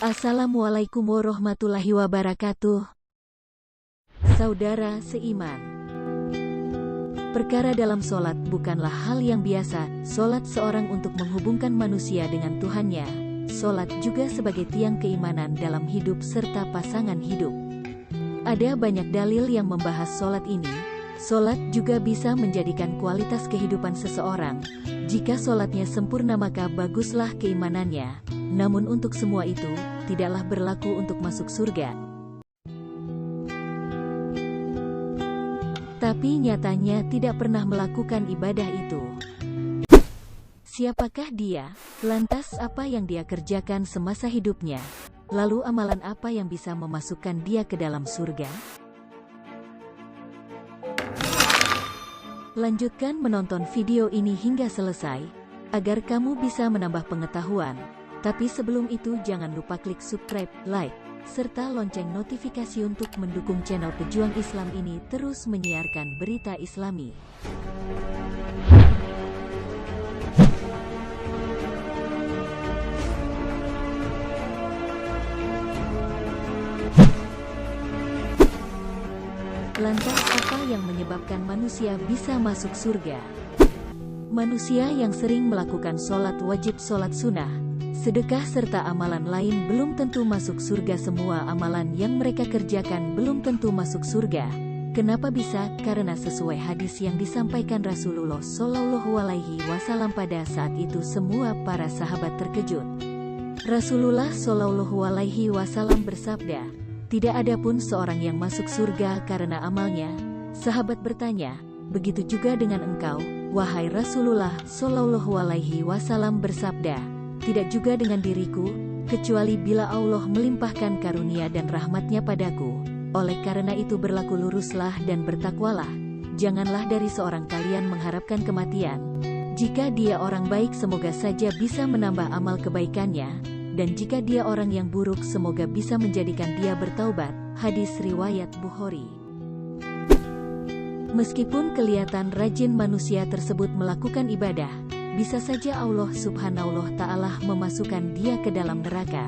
Assalamualaikum warahmatullahi wabarakatuh. Saudara seiman, perkara dalam solat bukanlah hal yang biasa. Solat seorang untuk menghubungkan manusia dengan Tuhannya. Solat juga sebagai tiang keimanan dalam hidup serta pasangan hidup. Ada banyak dalil yang membahas solat ini. Solat juga bisa menjadikan kualitas kehidupan seseorang. Jika solatnya sempurna maka baguslah keimanannya. Namun untuk semua itu, tidaklah berlaku untuk masuk surga. Tapi nyatanya tidak pernah melakukan ibadah itu. Siapakah dia? Lantas apa yang dia kerjakan semasa hidupnya? Lalu amalan apa yang bisa memasukkan dia ke dalam surga? Lanjutkan menonton video ini hingga selesai, agar kamu bisa menambah pengetahuan. Tapi sebelum itu jangan lupa klik subscribe, like, serta lonceng notifikasi untuk mendukung channel Pejuang Islam ini terus menyiarkan berita Islami. Lantas apa yang menyebabkan manusia bisa masuk surga? Manusia yang sering melakukan sholat wajib, sholat sunnah, sedekah serta amalan lain belum tentu masuk surga. Semua amalan yang mereka kerjakan belum tentu masuk surga. Kenapa bisa? Karena sesuai hadis yang disampaikan Rasulullah Shallallahu Alaihi Wasallam pada saat itu semua para sahabat terkejut. Rasulullah Shallallahu Alaihi Wasallam bersabda, "Tidak ada pun seorang yang masuk surga karena amalnya." Sahabat bertanya, "Begitu juga dengan engkau, wahai Rasulullah?" Shallallahu Alaihi Wasallam bersabda, "Tidak juga dengan diriku, kecuali bila Allah melimpahkan karunia dan rahmatnya padaku. Oleh karena itu berlaku luruslah dan bertakwalah. Janganlah dari seorang kalian mengharapkan kematian. Jika dia orang baik semoga saja bisa menambah amal kebaikannya, dan jika dia orang yang buruk semoga bisa menjadikan dia bertaubat." Hadis riwayat Bukhari. Meskipun kelihatan rajin manusia tersebut melakukan ibadah, bisa saja Allah Subhanahu wa Ta'ala memasukkan dia ke dalam neraka.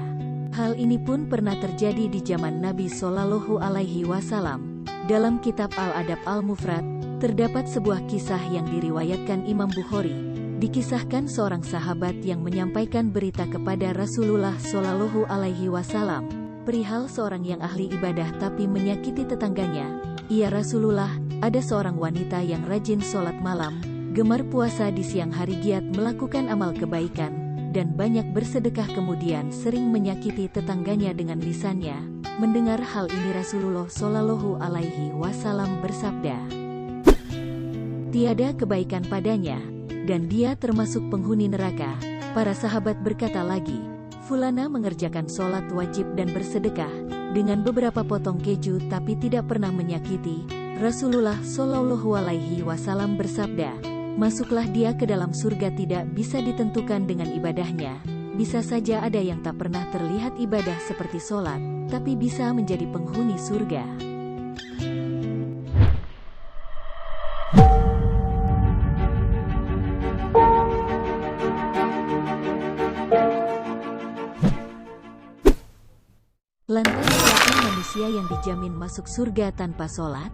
Hal ini pun pernah terjadi di zaman Nabi Shallallahu Alaihi Wasallam. Dalam kitab Al-Adab Al-Mufrad, terdapat sebuah kisah yang diriwayatkan Imam Bukhari. Dikisahkan seorang sahabat yang menyampaikan berita kepada Rasulullah Shallallahu Alaihi Wasallam perihal seorang yang ahli ibadah tapi menyakiti tetangganya. "Ya Rasulullah, ada seorang wanita yang rajin sholat malam, gemar puasa di siang hari, giat melakukan amal kebaikan, dan banyak bersedekah, kemudian sering menyakiti tetangganya dengan lisannya." Mendengar hal ini Rasulullah Shallallahu Alaihi Wasallam bersabda, "Tiada kebaikan padanya, dan dia termasuk penghuni neraka." Para sahabat berkata lagi, "Fulana mengerjakan sholat wajib dan bersedekah dengan beberapa potong keju tapi tidak pernah menyakiti." Rasulullah Shallallahu Alaihi Wasallam bersabda, "Masuklah dia ke dalam surga tidak bisa ditentukan dengan ibadahnya. Bisa saja ada yang tak pernah terlihat ibadah seperti sholat, tapi bisa menjadi penghuni surga." Lantas siapa manusia yang dijamin masuk surga tanpa sholat?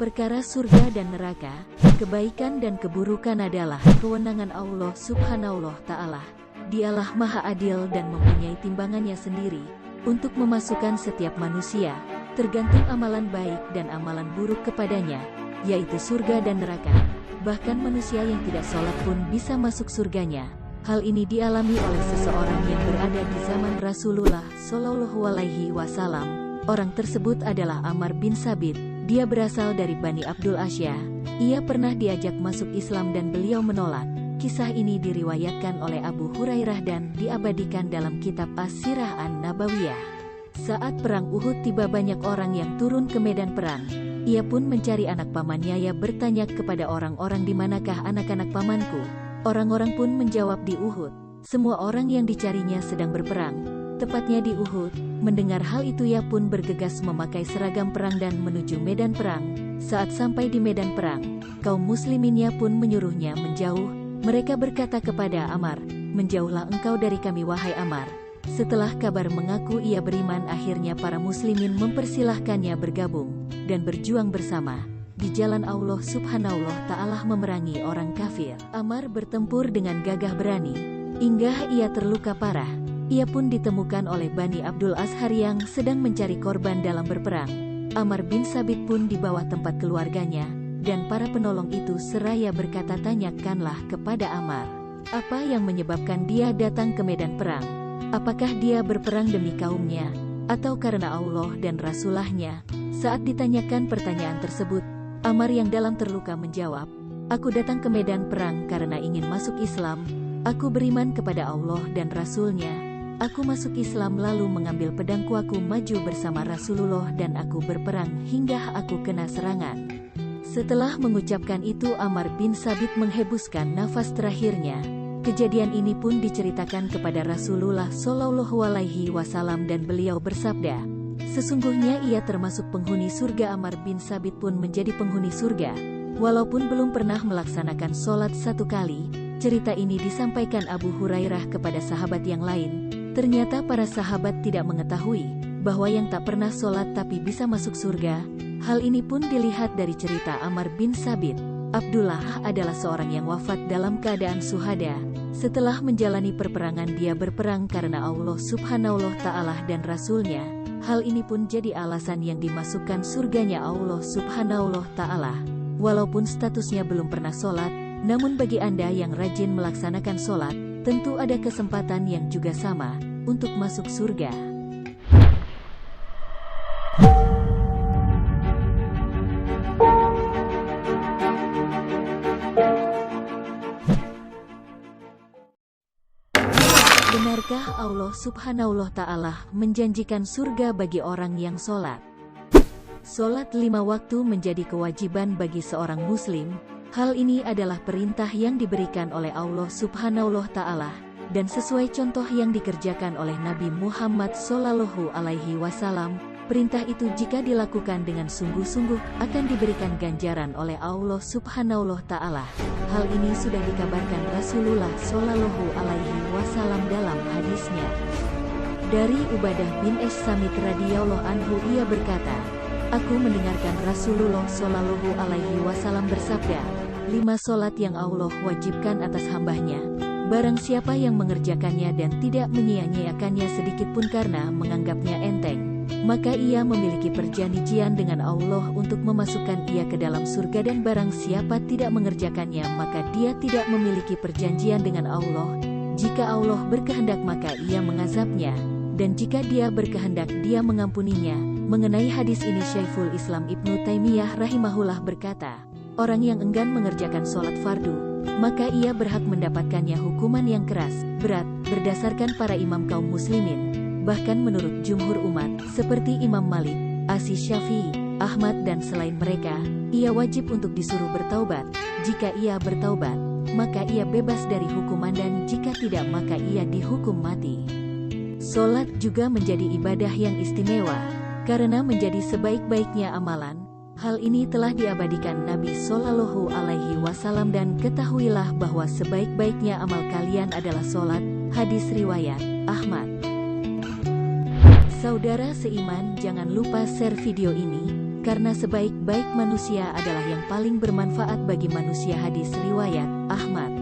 Perkara surga dan neraka, kebaikan dan keburukan adalah kewenangan Allah Subhanahu wa Ta'ala. Dialah Maha Adil dan mempunyai timbangannya sendiri untuk memasukkan setiap manusia, tergantung amalan baik dan amalan buruk kepadanya, yaitu surga dan neraka. Bahkan manusia yang tidak sholat pun bisa masuk surganya. Hal ini dialami oleh seseorang yang berada di zaman Rasulullah Shallallahu Alaihi Wasallam. Orang tersebut adalah Ammar bin Sabit. Dia berasal dari Bani Abdul Asyah. Ia pernah diajak masuk Islam dan beliau menolak. Kisah ini diriwayatkan oleh Abu Hurairah dan diabadikan dalam kitab As-Sirah An-Nabawiyah. Saat perang Uhud tiba banyak orang yang turun ke medan perang. Ia pun mencari anak pamannya. Ia bertanya kepada orang-orang, "Di manakah anak-anak pamanku?" Orang-orang pun menjawab, "Di Uhud." Semua orang yang dicarinya sedang berperang, tepatnya di Uhud. Mendengar hal itu ia pun bergegas memakai seragam perang dan menuju medan perang. Saat sampai di medan perang, kaum musliminnya pun menyuruhnya menjauh. Mereka berkata kepada Ammar, "Menjauhlah engkau dari kami wahai Ammar. Setelah kabar mengaku ia beriman, akhirnya para muslimin mempersilahkannya bergabung dan berjuang bersama di jalan Allah Subhanahu wa Ta'ala memerangi orang kafir. Ammar bertempur dengan gagah berani hingga ia terluka parah. Ia pun ditemukan oleh Bani Abdul Ashar yang sedang mencari korban dalam berperang. Ammar bin Sabit pun di bawah tempat keluarganya, dan para penolong itu seraya berkata, "Tanyakanlah kepada Ammar, apa yang menyebabkan dia datang ke medan perang? Apakah dia berperang demi kaumnya, atau karena Allah dan Rasulnya?" Saat ditanyakan pertanyaan tersebut, Ammar yang dalam terluka menjawab, "Aku datang ke medan perang karena ingin masuk Islam. Aku beriman kepada Allah dan Rasulnya. Aku masuk Islam lalu mengambil pedangku, aku maju bersama Rasulullah dan aku berperang hingga aku kena serangan." Setelah mengucapkan itu, Ammar bin Sabit menghembuskan nafas terakhirnya. Kejadian ini pun diceritakan kepada Rasulullah Shallallahu Alaihi Wasallam dan beliau bersabda, "Sesungguhnya ia termasuk penghuni surga." Ammar bin Sabit pun menjadi penghuni surga, walaupun belum pernah melaksanakan sholat satu kali. Cerita ini disampaikan Abu Hurairah kepada sahabat yang lain. Ternyata para sahabat tidak mengetahui bahwa yang tak pernah sholat tapi bisa masuk surga. Hal ini pun dilihat dari cerita Ammar bin Sabit. Abdullah adalah seorang yang wafat dalam keadaan syuhada. Setelah menjalani perperangan, dia berperang karena Allah Subhanahu wa Ta'ala dan Rasulnya. Hal ini pun jadi alasan yang dimasukkan surganya Allah Subhanahu wa Ta'ala. Walaupun statusnya belum pernah sholat, namun bagi Anda yang rajin melaksanakan sholat, tentu ada kesempatan yang juga sama untuk masuk surga. Benarkah Allah Subhanahu wa Ta'ala menjanjikan surga bagi orang yang sholat? Sholat 5 waktu menjadi kewajiban bagi seorang muslim. Hal ini adalah perintah yang diberikan oleh Allah Subhanahu wa Ta'ala, dan sesuai contoh yang dikerjakan oleh Nabi Muhammad Shallallahu Alaihi Wasallam. Perintah itu jika dilakukan dengan sungguh-sungguh akan diberikan ganjaran oleh Allah Subhanahu wa Ta'ala. Hal ini sudah dikabarkan Rasulullah Shallallahu Alaihi Wasallam dalam hadisnya. Dari Ubadah bin Samit radhiyallahu anhu, ia berkata, "Aku mendengarkan Rasulullah Shallallahu Alaihi Wasallam bersabda, 5 sholat yang Allah wajibkan atas hambanya. Barang siapa yang mengerjakannya dan tidak menyia-nyiakannya sedikit pun karena menganggapnya enteng, maka ia memiliki perjanjian dengan Allah untuk memasukkan ia ke dalam surga, dan barang siapa tidak mengerjakannya maka dia tidak memiliki perjanjian dengan Allah. Jika Allah berkehendak maka ia mengazabnya, dan jika dia berkehendak dia mengampuninya." Mengenai hadis ini Syekhul Islam Ibnu Taimiyah rahimahullah berkata, "Orang yang enggan mengerjakan sholat fardu, maka ia berhak mendapatkannya hukuman yang keras, berat, berdasarkan para imam kaum muslimin. Bahkan menurut jumhur umat, seperti Imam Malik, Asy-Syafi'i, Ahmad dan selain mereka, ia wajib untuk disuruh bertaubat. Jika ia bertaubat, maka ia bebas dari hukuman, dan jika tidak maka ia dihukum mati." Sholat juga menjadi ibadah yang istimewa, karena menjadi sebaik-baiknya amalan. Hal ini telah diabadikan Nabi Shallallahu Alaihi Wasallam, dan ketahuilah bahwa sebaik-baiknya amal kalian adalah sholat. Hadis riwayat Ahmad. Saudara seiman, jangan lupa share video ini, karena sebaik-baik manusia adalah yang paling bermanfaat bagi manusia. Hadis riwayat Ahmad.